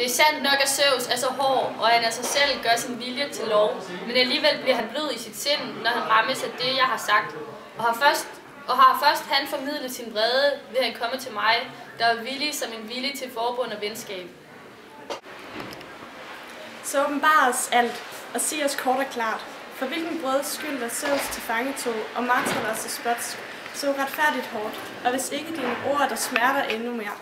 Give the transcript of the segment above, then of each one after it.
Det er sandt nok, at Zeus er så hård, og han af sig selv gør sin vilje til lov, men alligevel bliver han blød i sit sind, når han rammes af det, jeg har sagt. Og har først han formidlet sin vrede, vil han komme til mig, der er villig som en villig til forbund og venskab. Så åbenbar os alt, og sig os kort og klart, for hvilken brøds skyld var Zeus til fangetog, og martrer os til spots, så retfærdigt hårdt, og hvis ikke dine ord, der smerter endnu mere.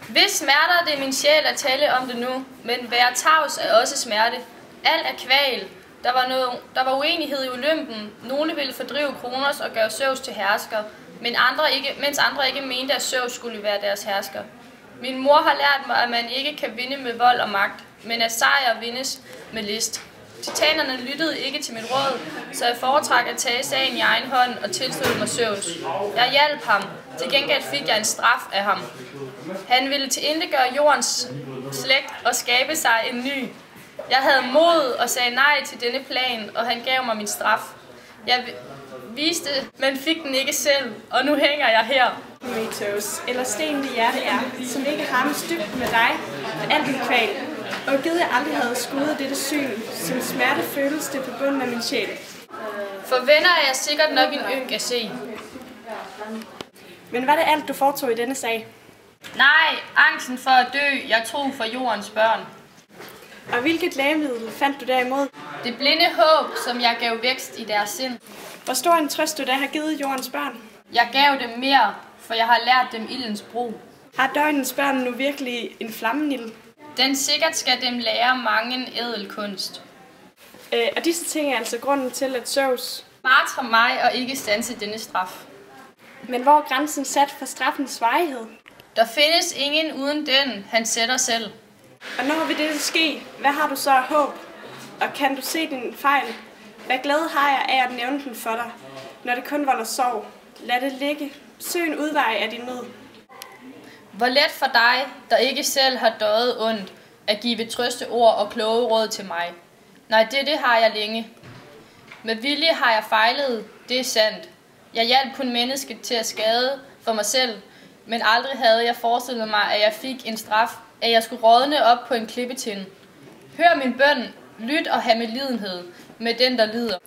Hvis smerter det min sjæl at tale om det nu, men være tavs er også smerte. Alt er kval. Der var uenighed i Olympen. Nogle ville fordrive Kronos og gøre Zeus til hersker, mens andre ikke mente, at Zeus skulle være deres hersker. Min mor har lært mig, at man ikke kan vinde med vold og magt, men at sejr vindes med list. Titanerne lyttede ikke til mit råd, så jeg foretrak at tage sagen i egen hånd og tilslutte mig Zeus. Jeg hjalp ham. Til gengæld fik jeg en straf af ham. Han ville tilintetgøre jordens slægt og skabe sig en ny. Jeg havde mod og sagde nej til denne plan, og han gav mig min straf. Jeg viste, men fik den ikke selv, og nu hænger jeg her. Prometheus, eller sten det hjerte er, som ikke harmes dybt med dig, med alt din kval, og givet jeg aldrig havde skuddet dette syn, som smerte føles det på bunden af min sjæl. For venner er jeg sikkert nok en ynk at se. Men var det alt, du foretog i denne sag? Nej, angsten for at dø, jeg tro for jordens børn. Og hvilket lægemiddel fandt du derimod? Det blinde håb, som jeg gav vækst i deres sind. Hvor stor en trøst du da har givet jordens børn? Jeg gav dem mere, for jeg har lært dem ildens brug. Har døgnens børn nu virkelig en flammenild? Den sikkert skal dem lære mange ædelkunst. Og disse ting er altså grunden til, at Zeus martre mig og ikke standse denne straf. Men hvor er grænsen sat for straffens varighed? Der findes ingen uden den, han sætter selv. Og når vil det ske, hvad har du så af håb? Og kan du se din fejl? Hvad glæde har jeg af at nævne den for dig, når det kun volder sorg? Lad det ligge. Søg en udvej af din nød. Hvor let for dig, der ikke selv har døjet ondt, at give trøste ord og kloge råd til mig. Nej, det har jeg længe. Med vilje har jeg fejlet, det er sandt. Jeg hjalp kun mennesket til at skade for mig selv, men aldrig havde jeg forestillet mig, at jeg fik en straf, at jeg skulle rådne op på en klippetind. Hør min bøn, lyt og have medlidenhed med den, der lider.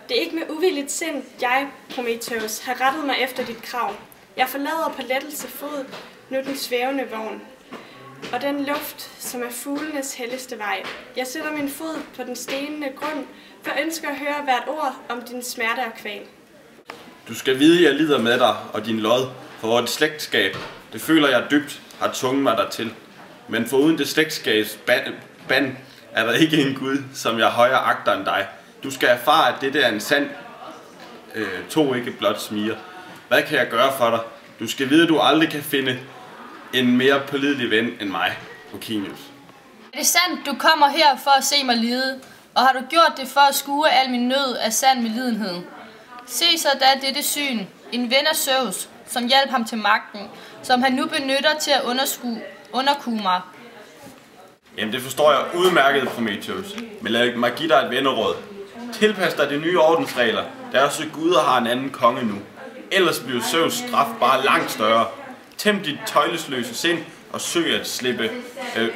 Det er ikke med uvilligt sind, jeg, Prometheus, har rettet mig efter dit krav. Jeg forlader på lettelse fod nu den svævende vogn, og den luft, som er fuglenes helligste vej. Jeg sætter min fod på den stenende grund, for ønsker at høre hvert ord om din smerte og kval. Du skal vide, jeg lider med dig og din lod, for vort slægtskab, det føler jeg dybt, har tvunget mig dertil. Men foruden det slægtskabs band, er der ikke en Gud, som jeg højere agter end dig. Du skal erfare, at dette er en sand, ikke blot smiger. Hvad kan jeg gøre for dig? Du skal vide, at du aldrig kan finde en mere pålidelig ven end mig, Ocinius. Er det sandt, du kommer her for at se mig lide? Og har du gjort det for at skue al min nød af sand medlidenhed? Se så da dette syn, en ven af Zeus, som hjalp ham til magten, som han nu benytter til at underkue mig. Jamen det forstår jeg udmærket, Prometheus, men lad mig give dig et venneråd. Tilpas dig de nye ordensregler, der også guder har en anden konge nu. Ellers bliver Zeus straf bare langt større. Tæm dit tøjlesløse sind og søg at slippe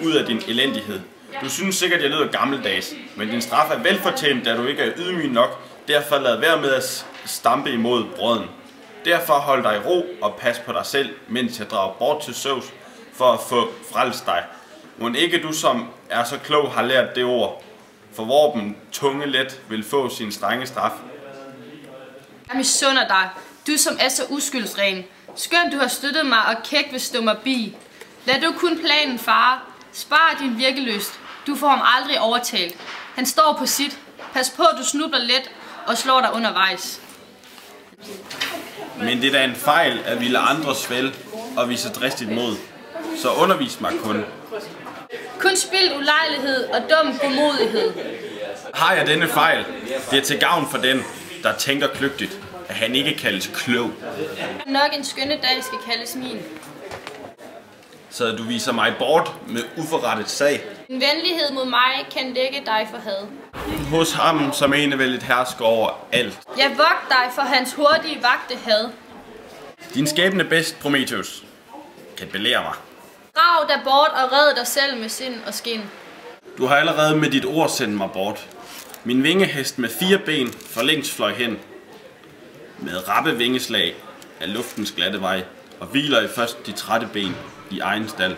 ud af din elendighed. Du synes sikkert, jeg lyder gammeldags, men din straf er velfortjent, da du ikke er ydmyg nok. Derfor lad være med at stampe imod brøden. Derfor hold dig i ro og pas på dig selv, mens jeg drager bort til Zeus for at få frelst dig. Mon ikke du, som er så klog, har lært det ord, for hvor den tunge let vil få sin strenge straf. Jeg misunder dig, du som er så uskyldsren. Skønt du har støttet mig og kæk vil stå mig bi. Lad du kun planen fare. Spar din virkelyst. Du får ham aldrig overtalt. Han står på sit. Pas på, du snubler let og slår dig undervejs. Men det er da en fejl at ville andres vel og vise dristigt mod. Så undervis mig kun. Kun spildt ulejlighed og dum godmodighed. Har jeg denne fejl, det er til gavn for den, der tænker kløgtigt, at han ikke kaldes klog. Nok en skønne dag skal kaldes min. Så du viser mig bort med uforrettet sag. En venlighed mod mig kan dække dig for had. Hos ham, som enevældigt hersker over alt. Jeg vogt dig for hans hurtige vagte had. Din skæbne bedst, Prometheus, kan belære mig. Drag da bort og red dig selv med sind og skin. Du har allerede med dit ord sendt mig bort. Min vingehest med 4 ben for længst fløj hen. Med rappe vingeslag af luftens glatte vej, og hviler i først de trætte ben i egen stald.